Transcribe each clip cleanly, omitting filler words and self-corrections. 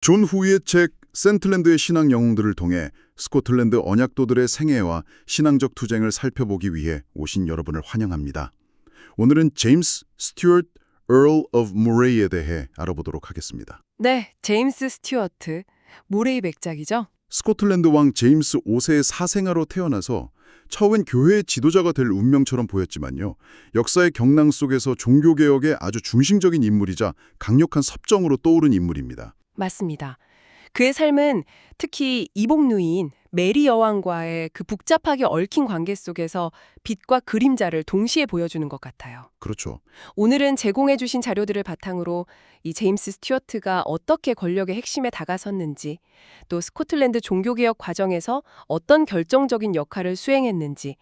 존 후이의 책 센틀랜드의 신앙 영웅들을 통해 스코틀랜드 언약도들의 생애와 신앙적 투쟁을 살펴보기 위해 오신 여러분을 환영합니다. 오늘은 제임스 스튜어트 Earl of Moray에 대해 알아보도록 하겠습니다. 네, 제임스 스튜어트, 모레이 백작이죠? 스코틀랜드 왕 제임스 5세의 사생아로 태어나서 처음엔 교회의 지도자가 될 운명처럼 보였지만요. 역사의 경랑 속에서 종교개혁의 아주 중심적인 인물이자 강력한 섭정으로 떠오른 인물입니다. 맞습니다. 그의 삶은 특히 이복누이인 메리 여왕과의 그 복잡하게 얽힌 관계 속에서 빛과 그림자를 동시에 보여주는 것 같아요. 그렇죠. 오늘은 제공해 주신 자료들을 바탕으로 이 제임스 스튜어트가 어떻게 권력의 핵심에 다가섰는지, 또 스코틀랜드 종교개혁 과정에서 어떤 결정적인 역할을 수행했는지,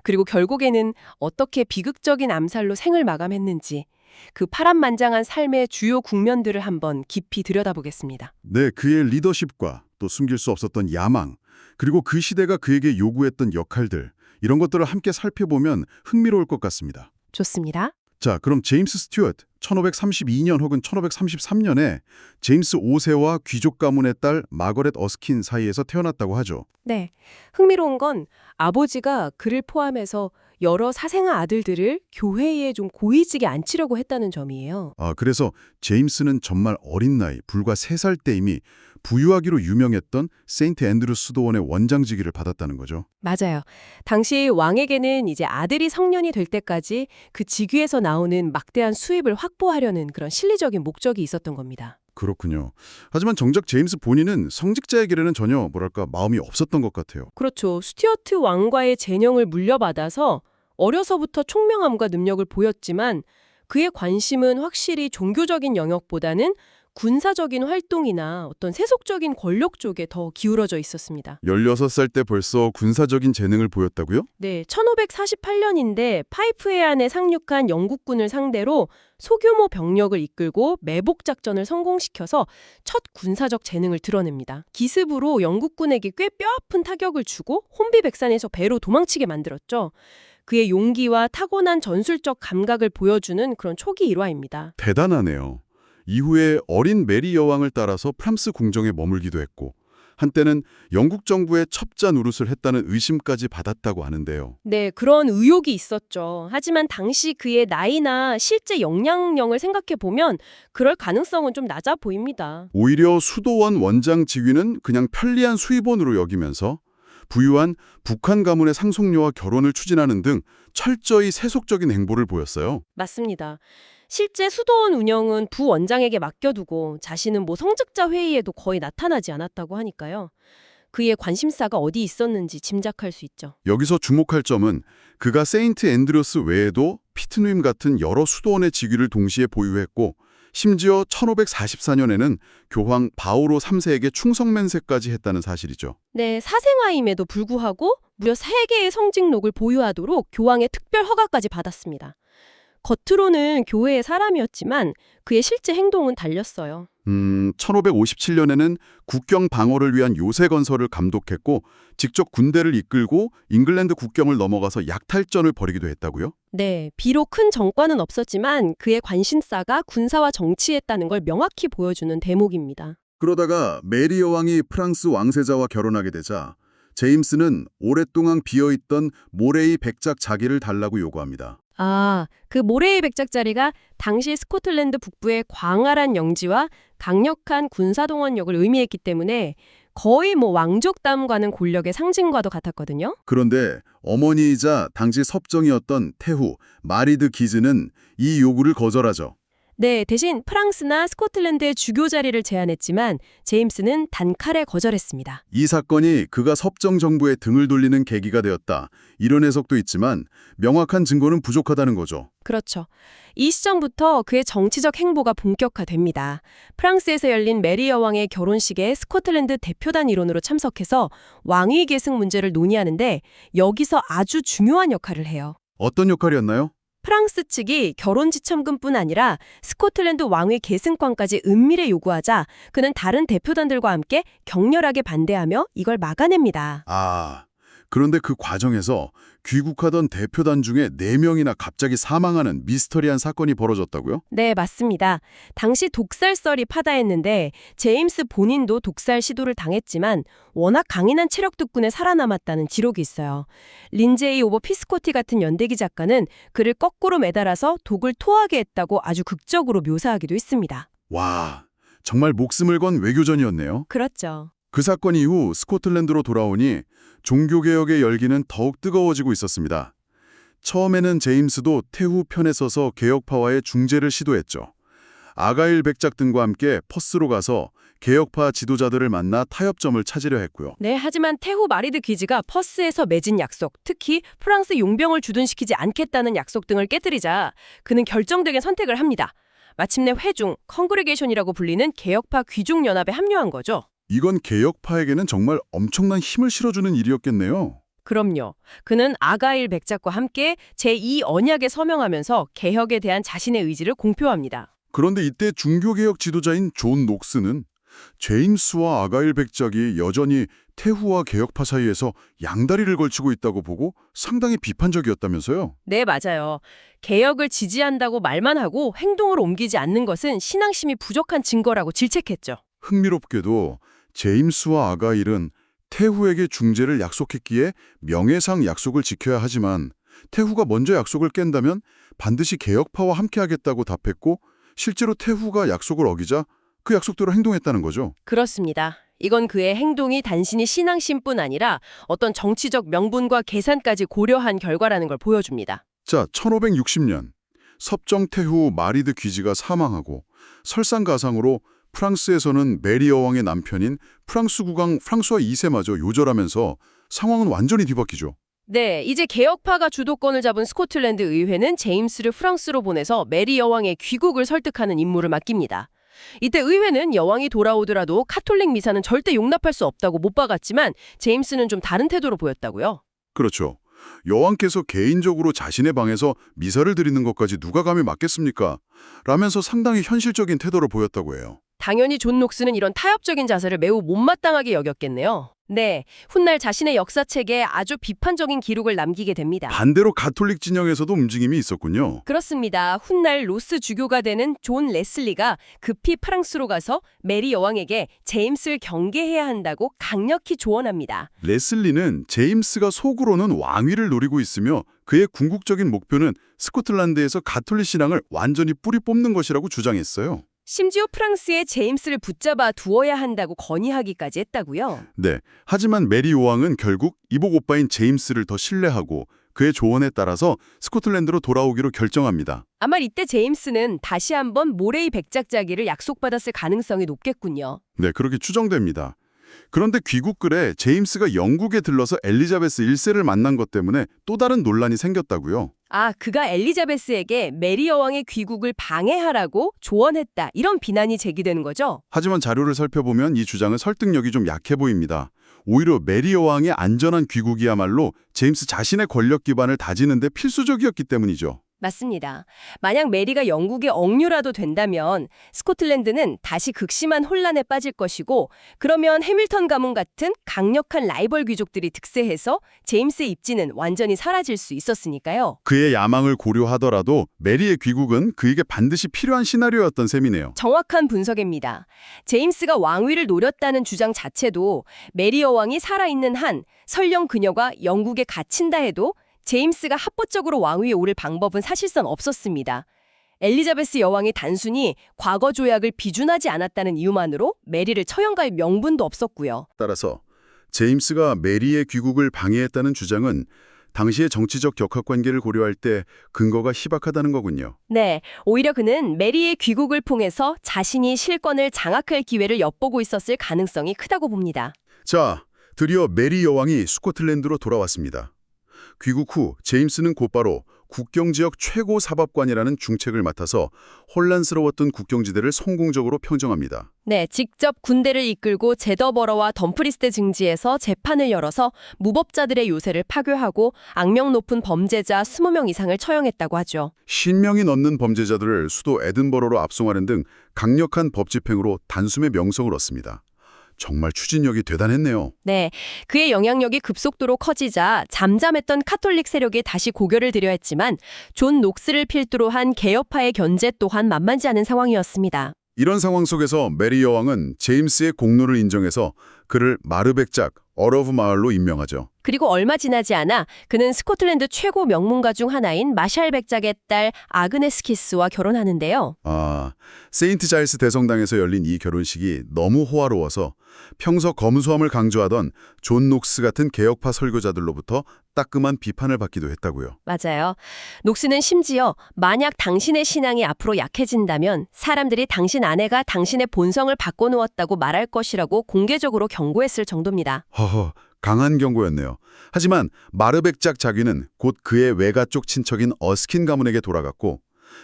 그리고 결국에는 어떻게 비극적인 암살로 생을 마감했는지, 그 파란만장한 삶의 주요 국면들을 한번 깊이 들여다보겠습니다. 네, 그의 리더십과 또 숨길 수 없었던 야망, 그리고 그 시대가 그에게 요구했던 역할들, 이런 것들을 함께 살펴보면 흥미로울 것 같습니다. 좋습니다. 자, 그럼 제임스 스튜어트, 1532년 혹은 1533년에 제임스 5세와 귀족 가문의 딸 마거렛 어스킨 사이에서 태어났다고 하죠. 네, 흥미로운 건 아버지가 그를 포함해서 여러 사생아 아들들을 교회에 좀 고위직에 앉히려고 했다는 점이에요. 그래서 제임스는 정말 어린 나이, 불과 3살 때 이미 부유하기로 유명했던 세인트 앤드루 수도원의 원장직위를 받았다는 거죠. 맞아요. 당시 왕에게는 이제 아들이 성년이 될 때까지 그 직위에서 나오는 막대한 수입을 확보하려는 그런 실리적인 목적이 있었던 겁니다. 그렇군요. 하지만 정작 제임스 본인은 성직자에게는 전혀 마음이 없었던 것 같아요. 그렇죠. 스튜어트 왕과의 재능을 물려받아서 어려서부터 총명함과 능력을 보였지만 그의 관심은 확실히 종교적인 영역보다는 군사적인 활동이나 어떤 세속적인 권력 쪽에 더 기울어져 있었습니다. 16살 때 벌써 군사적인 재능을 보였다고요? 네, 1548년인데 파이프 해안에 상륙한 영국군을 상대로 소규모 병력을 이끌고 매복 작전을 성공시켜서 첫 군사적 재능을 드러냅니다. 기습으로 영국군에게 꽤 뼈아픈 타격을 주고 혼비백산에서 배로 도망치게 만들었죠. 그의 용기와 타고난 전술적 감각을 보여주는 그런 초기 일화입니다. 대단하네요. 이후에 어린 메리 여왕을 따라서 프랑스 궁정에 머물기도 했고 한때는 영국 정부의 첩자 노릇을 했다는 의심까지 받았다고 하는데요. 네, 그런 의혹이 있었죠. 하지만 당시 그의 나이나 실제 역량력을 생각해보면 그럴 가능성은 좀 낮아 보입니다. 오히려 수도원 원장 직위는 그냥 편리한 수입원으로 여기면서 부유한 북한 가문의 상속녀와 결혼을 추진하는 등 철저히 세속적인 행보를 보였어요. 맞습니다. 실제 수도원 운영은 부원장에게 맡겨두고 자신은 성직자 회의에도 거의 나타나지 않았다고 하니까요. 그의 관심사가 어디 있었는지 짐작할 수 있죠. 여기서 주목할 점은 그가 세인트 앤드루스 외에도 피트누임 같은 여러 수도원의 직위를 동시에 보유했고 심지어 1544년에는 교황 바오로 3세에게 충성맹세까지 했다는 사실이죠. 네, 사생아임에도 불구하고 무려 3개의 성직록을 보유하도록 교황의 특별 허가까지 받았습니다. 겉으로는 교회의 사람이었지만 그의 실제 행동은 달렸어요. 1557년에는 국경 방어를 위한 요새 건설을 감독했고 직접 군대를 이끌고 잉글랜드 국경을 넘어가서 약탈전을 벌이기도 했다고요? 네, 비록 큰 정과는 없었지만 그의 관심사가 군사와 정치였다는 걸 명확히 보여주는 대목입니다. 그러다가 메리 여왕이 프랑스 왕세자와 결혼하게 되자 제임스는 오랫동안 비어있던 모레이 백작 자기를 달라고 요구합니다. 그 모레이 백작자리가 당시 스코틀랜드 북부의 광활한 영지와 강력한 군사동원력을 의미했기 때문에 거의 왕족담과는 권력의 상징과도 같았거든요. 그런데 어머니이자 당시 섭정이었던 태후 마리드 기즈는 이 요구를 거절하죠. 네, 대신 프랑스나 스코틀랜드의 주교 자리를 제안했지만 제임스는 단칼에 거절했습니다. 이 사건이 그가 섭정 정부에 등을 돌리는 계기가 되었다. 이런 해석도 있지만 명확한 증거는 부족하다는 거죠. 그렇죠. 이 시점부터 그의 정치적 행보가 본격화됩니다. 프랑스에서 열린 메리 여왕의 결혼식에 스코틀랜드 대표단 일원으로 참석해서 왕위 계승 문제를 논의하는데 여기서 아주 중요한 역할을 해요. 어떤 역할이었나요? 프랑스 측이 결혼 지참금뿐 아니라 스코틀랜드 왕위 계승권까지 은밀히 요구하자 그는 다른 대표단들과 함께 격렬하게 반대하며 이걸 막아냅니다. 그런데 그 과정에서 귀국하던 대표단 중에 4명이나 갑자기 사망하는 미스터리한 사건이 벌어졌다고요? 네, 맞습니다. 당시 독살설이 파다했는데 제임스 본인도 독살 시도를 당했지만 워낙 강인한 체력 덕분에 살아남았다는 기록이 있어요. 린제이 오버 피스코티 같은 연대기 작가는 그를 거꾸로 매달아서 독을 토하게 했다고 아주 극적으로 묘사하기도 했습니다. 와, 정말 목숨을 건 외교전이었네요. 그렇죠. 그 사건 이후 스코틀랜드로 돌아오니 종교개혁의 열기는 더욱 뜨거워지고 있었습니다. 처음에는 제임스도 태후 편에 서서 개혁파와의 중재를 시도했죠. 아가일 백작 등과 함께 퍼스로 가서 개혁파 지도자들을 만나 타협점을 찾으려 했고요. 네, 하지만 태후 마리드 귀지가 퍼스에서 맺은 약속, 특히 프랑스 용병을 주둔시키지 않겠다는 약속 등을 깨뜨리자 그는 결정적인 선택을 합니다. 마침내 회중, 컨그레게이션이라고 불리는 개혁파 귀족연합에 합류한 거죠. 이건 개혁파에게는 정말 엄청난 힘을 실어주는 일이었겠네요. 그럼요. 그는 아가일 백작과 함께 제2언약에 서명하면서 개혁에 대한 자신의 의지를 공표합니다. 그런데 이때 중교개혁 지도자인 존 녹스는 제임스와 아가일 백작이 여전히 태후와 개혁파 사이에서 양다리를 걸치고 있다고 보고 상당히 비판적이었다면서요? 네, 맞아요. 개혁을 지지한다고 말만 하고 행동으로 옮기지 않는 것은 신앙심이 부족한 증거라고 질책했죠. 흥미롭게도 제임스와 아가일은 태후에게 중재를 약속했기에 명예상 약속을 지켜야 하지만 태후가 먼저 약속을 깬다면 반드시 개혁파와 함께하겠다고 답했고 실제로 태후가 약속을 어기자 그 약속대로 행동했다는 거죠. 그렇습니다. 이건 그의 행동이 단순히 신앙심뿐 아니라 어떤 정치적 명분과 계산까지 고려한 결과라는 걸 보여줍니다. 자, 1560년 섭정태후 마리드 귀지가 사망하고 설상가상으로 프랑스에서는 메리 여왕의 남편인 프랑스 국왕 프랑스와 2세마저 요절하면서 상황은 완전히 뒤바뀌죠. 네, 이제 개혁파가 주도권을 잡은 스코틀랜드 의회는 제임스를 프랑스로 보내서 메리 여왕의 귀국을 설득하는 임무를 맡깁니다. 이때 의회는 여왕이 돌아오더라도 카톨릭 미사는 절대 용납할 수 없다고 못 박았지만 제임스는 좀 다른 태도로 보였다고요. 그렇죠. 여왕께서 개인적으로 자신의 방에서 미사를 드리는 것까지 누가 감히 맡겠습니까? 라면서 상당히 현실적인 태도를 보였다고 해요. 당연히 존 녹스는 이런 타협적인 자세를 매우 못마땅하게 여겼겠네요. 네, 훗날 자신의 역사책에 아주 비판적인 기록을 남기게 됩니다. 반대로 가톨릭 진영에서도 움직임이 있었군요. 그렇습니다. 훗날 로스 주교가 되는 존 레슬리가 급히 프랑스로 가서 메리 여왕에게 제임스를 경계해야 한다고 강력히 조언합니다. 레슬리는 제임스가 속으로는 왕위를 노리고 있으며 그의 궁극적인 목표는 스코틀랜드에서 가톨릭 신앙을 완전히 뿌리 뽑는 것이라고 주장했어요. 심지어 프랑스에 제임스를 붙잡아 두어야 한다고 건의하기까지 했다고요. 네, 하지만 메리 여왕은 결국 이복 오빠인 제임스를 더 신뢰하고 그의 조언에 따라서 스코틀랜드로 돌아오기로 결정합니다. 아마 이때 제임스는 다시 한번 모레이 백작자기를 약속받았을 가능성이 높겠군요. 네, 그렇게 추정됩니다. 그런데 귀국글에 제임스가 영국에 들러서 엘리자베스 1세를 만난 것 때문에 또 다른 논란이 생겼다고요. 아, 그가 엘리자베스에게 메리 여왕의 귀국을 방해하라고 조언했다. 이런 비난이 제기되는 거죠. 하지만 자료를 살펴보면 이 주장은 설득력이 좀 약해 보입니다. 오히려 메리 여왕의 안전한 귀국이야말로 제임스 자신의 권력 기반을 다지는 데 필수적이었기 때문이죠. 맞습니다. 만약 메리가 영국의 억류라도 된다면 스코틀랜드는 다시 극심한 혼란에 빠질 것이고 그러면 해밀턴 가문 같은 강력한 라이벌 귀족들이 득세해서 제임스의 입지는 완전히 사라질 수 있었으니까요. 그의 야망을 고려하더라도 메리의 귀국은 그에게 반드시 필요한 시나리오였던 셈이네요. 정확한 분석입니다. 제임스가 왕위를 노렸다는 주장 자체도 메리 여왕이 살아있는 한 설령 그녀가 영국에 갇힌다 해도 제임스가 합법적으로 왕위에 오를 방법은 사실상 없었습니다. 엘리자베스 여왕이 단순히 과거 조약을 비준하지 않았다는 이유만으로 메리를 처형할 명분도 없었고요. 따라서 제임스가 메리의 귀국을 방해했다는 주장은 당시의 정치적 격학관계를 고려할 때 근거가 희박하다는 거군요. 네, 오히려 그는 메리의 귀국을 통해서 자신이 실권을 장악할 기회를 엿보고 있었을 가능성이 크다고 봅니다. 자, 드디어 메리 여왕이 스코틀랜드로 돌아왔습니다. 귀국 후 제임스는 곧바로 국경지역 최고 사법관이라는 중책을 맡아서 혼란스러웠던 국경지대를 성공적으로 평정합니다. 네, 직접 군대를 이끌고 제더버러와 덤프리스트 증지에서 재판을 열어서 무법자들의 요새를 파괴하고 악명 높은 범죄자 20명 이상을 처형했다고 하죠. 10명이 넘는 범죄자들을 수도 에든버러로 압송하는 등 강력한 법 집행으로 단숨에 명성을 얻습니다. 정말 추진력이 대단했네요. 네, 그의 영향력이 급속도로 커지자 잠잠했던 카톨릭 세력이 다시 고개를 들여 했지만 존 녹스를 필두로 한 개혁파의 견제 또한 만만치 않은 상황이었습니다. 이런 상황 속에서 메리 여왕은 제임스의 공로를 인정해서 그를 마르백작, 어러브 마을로 임명하죠. 그리고 얼마 지나지 않아 그는 스코틀랜드 최고 명문가 중 하나인 마샬 백작의 딸 아그네스 키스와 결혼하는데요. 세인트 자일스 대성당에서 열린 이 결혼식이 너무 호화로워서 평소 검소함을 강조하던 존 녹스 같은 개혁파 설교자들로부터 따끔한 비판을 받기도 했다고요. 맞아요. 녹스는 심지어 만약 당신의 신앙이 앞으로 약해진다면 사람들이 당신 아내가 당신의 본성을 바꿔놓았다고 말할 것이라고 공개적으로 경고했을 정도입니다. 허허, 강한 경고였네요. 하지만 마르백작 자귀는 곧 그의 외가 쪽 친척인 어스킨 가문에게 돌아갔고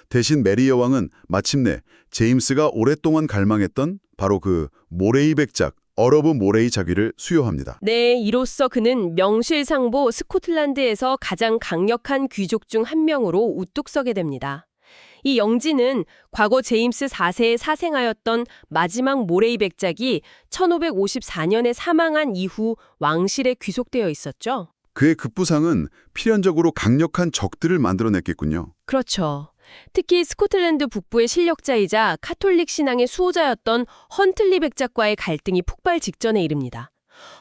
대신 메리 여왕은 마침내 제임스가 오랫동안 갈망했던 바로 그 모레이 백작, 어러브 모레이 자귀를 수요합니다. 네, 이로써 그는 명실상부 스코틀랜드에서 가장 강력한 귀족 중 한 명으로 우뚝 서게 됩니다. 이 영지는 과거 제임스 4세에 사생하였던 마지막 모레이 백작이 1554년에 사망한 이후 왕실에 귀속되어 있었죠. 그의 급부상은 필연적으로 강력한 적들을 만들어냈겠군요. 그렇죠. 특히 스코틀랜드 북부의 실력자이자 카톨릭 신앙의 수호자였던 헌틀리 백작과의 갈등이 폭발 직전에 이릅니다.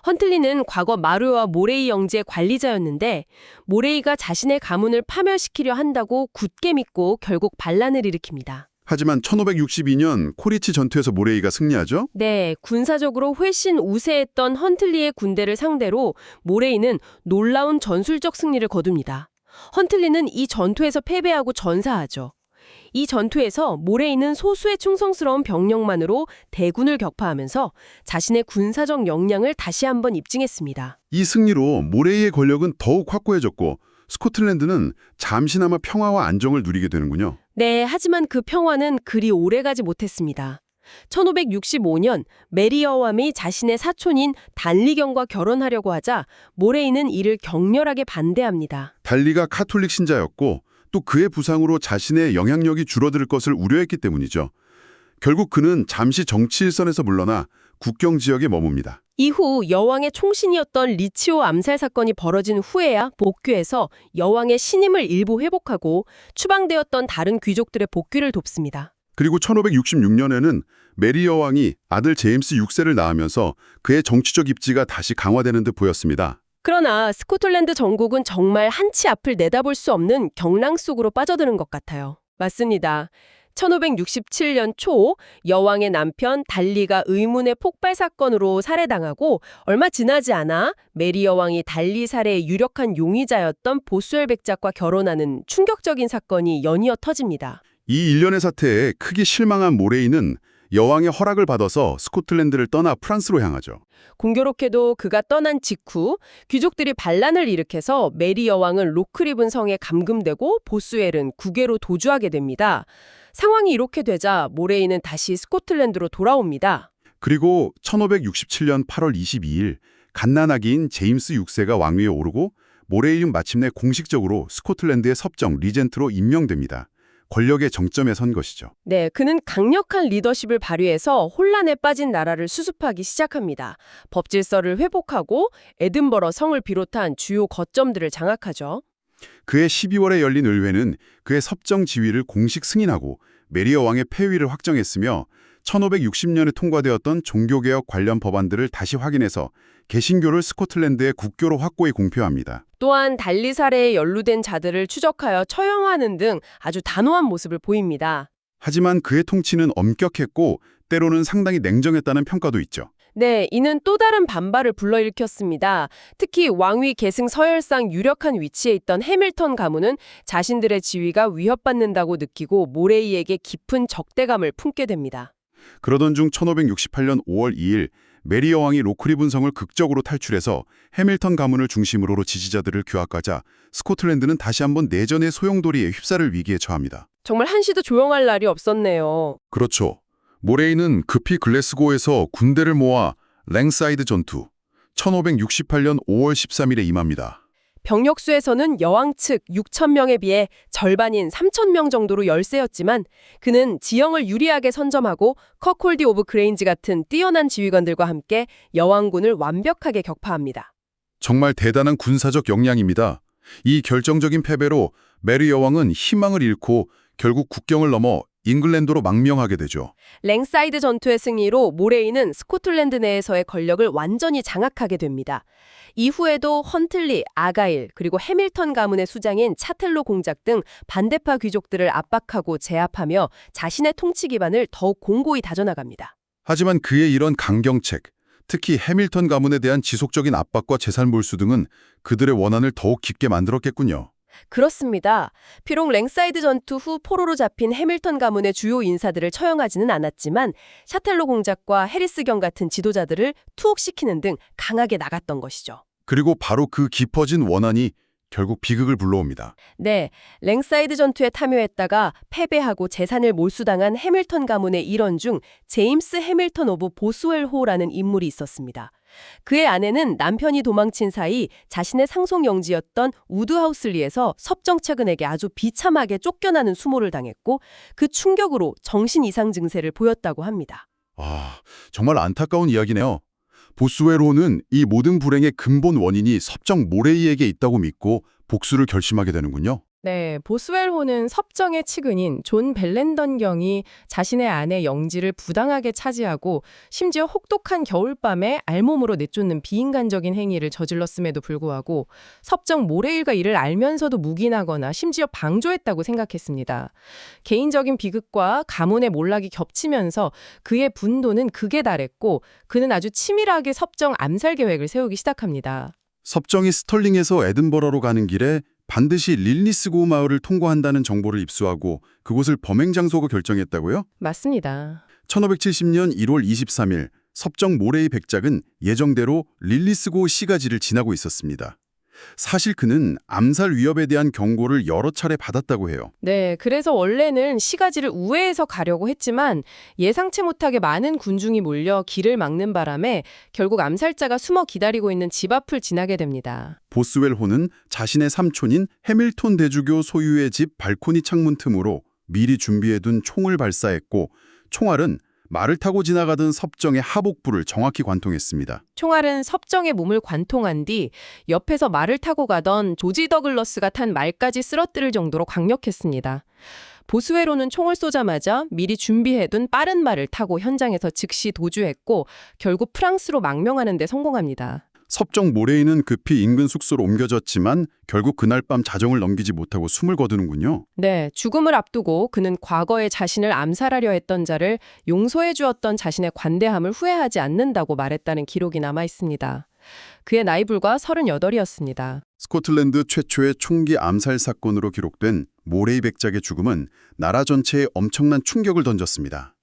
헌틀리는 과거 마르와 모레이 영지의 관리자였는데 모레이가 자신의 가문을 파멸시키려 한다고 굳게 믿고 결국 반란을 일으킵니다. 하지만 1562년 코리치 전투에서 모레이가 승리하죠? 네, 군사적으로 훨씬 우세했던 헌틀리의 군대를 상대로 모레이는 놀라운 전술적 승리를 거둡니다. 헌틀리는 이 전투에서 패배하고 전사하죠. 이 전투에서 모레이는 소수의 충성스러운 병력만으로 대군을 격파하면서 자신의 군사적 역량을 다시 한번 입증했습니다. 이 승리로 모레이의 권력은 더욱 확고해졌고 스코틀랜드는 잠시나마 평화와 안정을 누리게 되는군요. 네, 하지만 그 평화는 그리 오래가지 못했습니다. 1565년 메리 여왕이 자신의 사촌인 단리경과 결혼하려고 하자 모레이는 이를 격렬하게 반대합니다. 달리가 카톨릭 신자였고 또 그의 부상으로 자신의 영향력이 줄어들 것을 우려했기 때문이죠. 결국 그는 잠시 정치 일선에서 물러나 국경 지역에 머뭅니다. 이후 여왕의 총신이었던 리치오 암살 사건이 벌어진 후에야 복귀해서 여왕의 신임을 일부 회복하고 추방되었던 다른 귀족들의 복귀를 돕습니다. 그리고 1566년에는 메리 여왕이 아들 제임스 6세를 낳으면서 그의 정치적 입지가 다시 강화되는 듯 보였습니다. 그러나 스코틀랜드 전국은 정말 한치 앞을 내다볼 수 없는 경랑 속으로 빠져드는 것 같아요. 맞습니다. 1567년 초 여왕의 남편 달리가 의문의 폭발 사건으로 살해당하고 얼마 지나지 않아 메리 여왕이 달리 살해의 유력한 용의자였던 보스웰 백작과 결혼하는 충격적인 사건이 연이어 터집니다. 이 일련의 사태에 크게 실망한 모레이는 여왕의 허락을 받아서 스코틀랜드를 떠나 프랑스로 향하죠. 공교롭게도 그가 떠난 직후 귀족들이 반란을 일으켜서 메리 여왕은 로크리븐 성에 감금되고 보스웰은 국외로 도주하게 됩니다. 상황이 이렇게 되자 모레이는 다시 스코틀랜드로 돌아옵니다. 그리고 1567년 8월 22일 갓난아기인 제임스 6세가 왕위에 오르고 모레이는 마침내 공식적으로 스코틀랜드의 섭정 리젠트로 임명됩니다. 권력의 정점에 선 것이죠. 네, 그는 강력한 리더십을 발휘해서 혼란에 빠진 나라를 수습하기 시작합니다. 법질서를 회복하고 에든버러 성을 비롯한 주요 거점들을 장악하죠. 그해 12월에 열린 의회는 그의 섭정 지위를 공식 승인하고 메리 여왕의 폐위를 확정했으며 1560년에 통과되었던 종교개혁 관련 법안들을 다시 확인해서 개신교를 스코틀랜드의 국교로 확고히 공표합니다. 또한 달리 살해에 연루된 자들을 추적하여 처형하는 등 아주 단호한 모습을 보입니다. 하지만 그의 통치는 엄격했고 때로는 상당히 냉정했다는 평가도 있죠. 네, 이는 또 다른 반발을 불러일으켰습니다. 특히 왕위 계승 서열상 유력한 위치에 있던 해밀턴 가문은 자신들의 지위가 위협받는다고 느끼고 모레이에게 깊은 적대감을 품게 됩니다. 그러던 중 1568년 5월 2일 메리 여왕이 로크리븐 성을 극적으로 탈출해서 해밀턴 가문을 중심으로 지지자들을 규합하자 스코틀랜드는 다시 한번 내전의 소용돌이에 휩싸를 위기에 처합니다. 정말 한시도 조용할 날이 없었네요. 그렇죠. 모레이는 급히 글래스고에서 군대를 모아 랭사이드 전투 1568년 5월 13일에 임합니다. 병력 수에서는 여왕 측 6,000명에 비해 절반인 3,000명 정도로 열세였지만 그는 지형을 유리하게 선점하고 컥홀디 오브 그레인지 같은 뛰어난 지휘관들과 함께 여왕군을 완벽하게 격파합니다. 정말 대단한 군사적 역량입니다. 이 결정적인 패배로 메리 여왕은 희망을 잃고 결국 국경을 넘어 잉글랜드로 망명하게 되죠. 랭사이드 전투의 승리로 모레이는 스코틀랜드 내에서의 권력을 완전히 장악하게 됩니다. 이후에도 헌틀리, 아가일, 그리고 해밀턴 가문의 수장인 차텔로 공작 등 반대파 귀족들을 압박하고 제압하며 자신의 통치 기반을 더욱 공고히 다져나갑니다. 하지만 그의 이런 강경책, 특히 해밀턴 가문에 대한 지속적인 압박과 재산 몰수 등은 그들의 원한을 더욱 깊게 만들었겠군요. 그렇습니다. 비록 랭사이드 전투 후 포로로 잡힌 해밀턴 가문의 주요 인사들을 처형하지는 않았지만 샤텔로 공작과 해리스경 같은 지도자들을 투옥시키는 등 강하게 나갔던 것이죠. 그리고 바로 그 깊어진 원한이 결국 비극을 불러옵니다. 네, 랭사이드 전투에 참여했다가 패배하고 재산을 몰수당한 해밀턴 가문의 일원 중 제임스 해밀턴 오브 보스웰호라는 인물이 있었습니다. 그의 아내는 남편이 도망친 사이 자신의 상속 영지였던 우드하우슬리에서 섭정체근에게 아주 비참하게 쫓겨나는 수모를 당했고 그 충격으로 정신 이상 증세를 보였다고 합니다. 정말 안타까운 이야기네요. 보스웰호는 이 모든 불행의 근본 원인이 섭정 모레이에게 있다고 믿고 복수를 결심하게 되는군요. 네, 보스웰호는 섭정의 측근인 존 벨렌던 경이 자신의 아내 영지를 부당하게 차지하고 심지어 혹독한 겨울밤에 알몸으로 내쫓는 비인간적인 행위를 저질렀음에도 불구하고 섭정 모레일과 이를 알면서도 묵인하거나 심지어 방조했다고 생각했습니다. 개인적인 비극과 가문의 몰락이 겹치면서 그의 분노는 극에 달했고 그는 아주 치밀하게 섭정 암살 계획을 세우기 시작합니다. 섭정이 스털링에서 에든버러로 가는 길에 반드시 릴리스고 마을을 통과한다는 정보를 입수하고 그곳을 범행 장소로 결정했다고요? 맞습니다. 1570년 1월 23일 섭정 모레이 백작은 예정대로 릴리스고 시가지를 지나고 있었습니다. 사실 그는 암살 위협에 대한 경고를 여러 차례 받았다고 해요. 네, 그래서 원래는 시가지를 우회해서 가려고 했지만 예상치 못하게 많은 군중이 몰려 길을 막는 바람에 결국 암살자가 숨어 기다리고 있는 집 앞을 지나게 됩니다. 보스웰호는 자신의 삼촌인 해밀턴 대주교 소유의 집 발코니 창문 틈으로 미리 준비해둔 총을 발사했고 총알은 말을 타고 지나가던 섭정의 하복부를 정확히 관통했습니다. 총알은 섭정의 몸을 관통한 뒤 옆에서 말을 타고 가던 조지 더글러스가 탄 말까지 쓰러뜨릴 정도로 강력했습니다. 보스웰호는 총을 쏘자마자 미리 준비해둔 빠른 말을 타고 현장에서 즉시 도주했고 결국 프랑스로 망명하는 데 성공합니다. 섭정 모레이는 급히 인근 숙소로 옮겨졌지만 결국 그날 밤 자정을 넘기지 못하고 숨을 거두는군요. 네, 죽음을 앞두고 그는 과거에 자신을 암살하려 했던 자를 용서해 주었던 자신의 관대함을 후회하지 않는다고 말했다는 기록이 남아 있습니다. 그의 나이 불과 38이었습니다. 스코틀랜드 최초의 총기 암살 사건으로 기록된 모레이 백작의 죽음은 나라 전체에 엄청난 충격을 던졌습니다.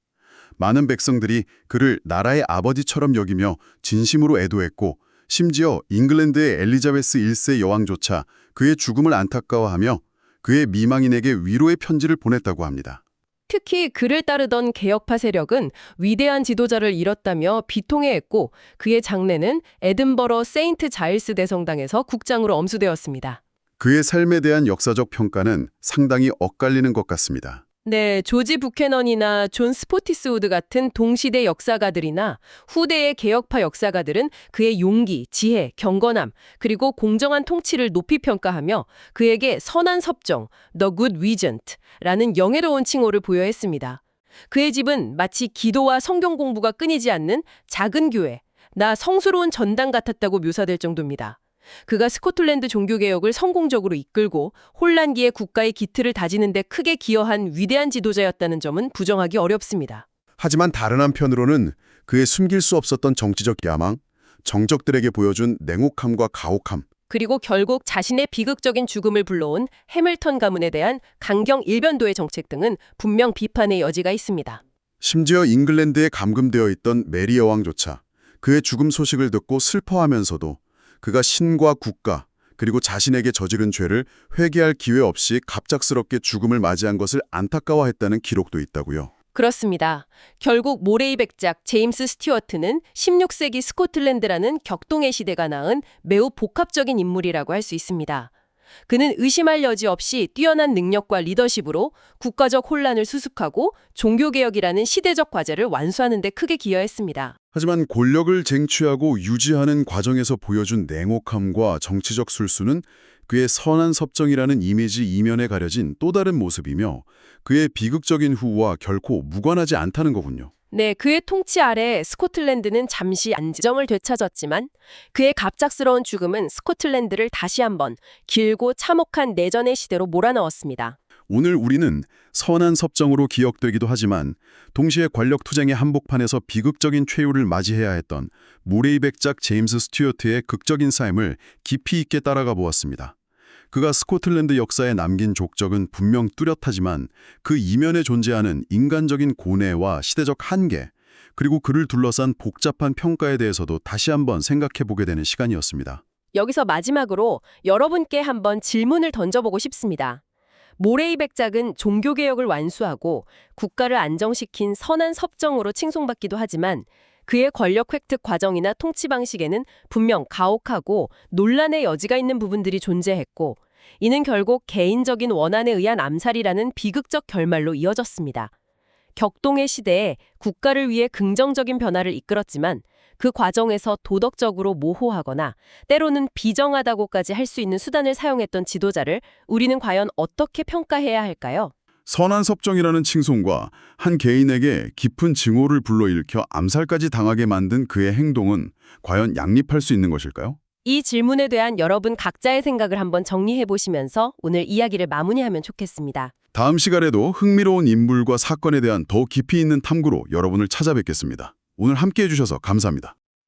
많은 백성들이 그를 나라의 아버지처럼 여기며 진심으로 애도했고 심지어 잉글랜드의 엘리자베스 1세 여왕조차 그의 죽음을 안타까워하며 그의 미망인에게 위로의 편지를 보냈다고 합니다. 특히 그를 따르던 개혁파 세력은 위대한 지도자를 잃었다며 비통해했고 그의 장례는 에든버러 세인트 자일스 대성당에서 국장으로 엄수되었습니다. 그의 삶에 대한 역사적 평가는 상당히 엇갈리는 것 같습니다. 네, 조지 부캐넌이나 존 스포티스우드 같은 동시대 역사가들이나 후대의 개혁파 역사가들은 그의 용기, 지혜, 경건함, 그리고 공정한 통치를 높이 평가하며 그에게 선한 섭정, The Good Regent라는 영예로운 칭호를 부여했습니다. 그의 집은 마치 기도와 성경 공부가 끊이지 않는 작은 교회, 나 성스러운 전당 같았다고 묘사될 정도입니다. 그가 스코틀랜드 종교개혁을 성공적으로 이끌고 혼란기에 국가의 기틀을 다지는 데 크게 기여한 위대한 지도자였다는 점은 부정하기 어렵습니다. 하지만 다른 한편으로는 그의 숨길 수 없었던 정치적 야망, 정적들에게 보여준 냉혹함과 가혹함, 그리고 결국 자신의 비극적인 죽음을 불러온 해밀턴 가문에 대한 강경 일변도의 정책 등은 분명 비판의 여지가 있습니다. 심지어 잉글랜드에 감금되어 있던 메리 여왕조차 그의 죽음 소식을 듣고 슬퍼하면서도 그가 신과 국가 그리고 자신에게 저지른 죄를 회개할 기회 없이 갑작스럽게 죽음을 맞이한 것을 안타까워했다는 기록도 있다고요. 그렇습니다. 결국 모레이 백작 제임스 스튜어트는 16세기 스코틀랜드라는 격동의 시대가 낳은 매우 복합적인 인물이라고 할 수 있습니다. 그는 의심할 여지 없이 뛰어난 능력과 리더십으로 국가적 혼란을 수습하고 종교개혁이라는 시대적 과제를 완수하는 데 크게 기여했습니다. 하지만 권력을 쟁취하고 유지하는 과정에서 보여준 냉혹함과 정치적 술수는 그의 선한 섭정이라는 이미지 이면에 가려진 또 다른 모습이며 그의 비극적인 후와 결코 무관하지 않다는 거군요. 네, 그의 통치 아래 스코틀랜드는 잠시 안정을 되찾았지만 그의 갑작스러운 죽음은 스코틀랜드를 다시 한번 길고 참혹한 내전의 시대로 몰아넣었습니다. 오늘 우리는 선한 섭정으로 기억되기도 하지만 동시에 권력 투쟁의 한복판에서 비극적인 최후를 맞이해야 했던 모레이 백작 제임스 스튜어트의 극적인 삶을 깊이 있게 따라가 보았습니다. 그가 스코틀랜드 역사에 남긴 족적은 분명 뚜렷하지만 그 이면에 존재하는 인간적인 고뇌와 시대적 한계, 그리고 그를 둘러싼 복잡한 평가에 대해서도 다시 한번 생각해보게 되는 시간이었습니다. 여기서 마지막으로 여러분께 한번 질문을 던져보고 싶습니다. 모레이 백작은 종교개혁을 완수하고 국가를 안정시킨 선한 섭정으로 칭송받기도 하지만 그의 권력 획득 과정이나 통치 방식에는 분명 가혹하고 논란의 여지가 있는 부분들이 존재했고 이는 결국 개인적인 원한에 의한 암살이라는 비극적 결말로 이어졌습니다. 격동의 시대에 국가를 위해 긍정적인 변화를 이끌었지만 그 과정에서 도덕적으로 모호하거나 때로는 비정하다고까지 할 수 있는 수단을 사용했던 지도자를 우리는 과연 어떻게 평가해야 할까요? 선한 섭정이라는 칭송과 한 개인에게 깊은 증오를 불러일으켜 암살까지 당하게 만든 그의 행동은 과연 양립할 수 있는 것일까요? 이 질문에 대한 여러분 각자의 생각을 한번 정리해 보시면서 오늘 이야기를 마무리하면 좋겠습니다. 다음 시간에도 흥미로운 인물과 사건에 대한 더 깊이 있는 탐구로 여러분을 찾아뵙겠습니다. 오늘 함께해 주셔서 감사합니다.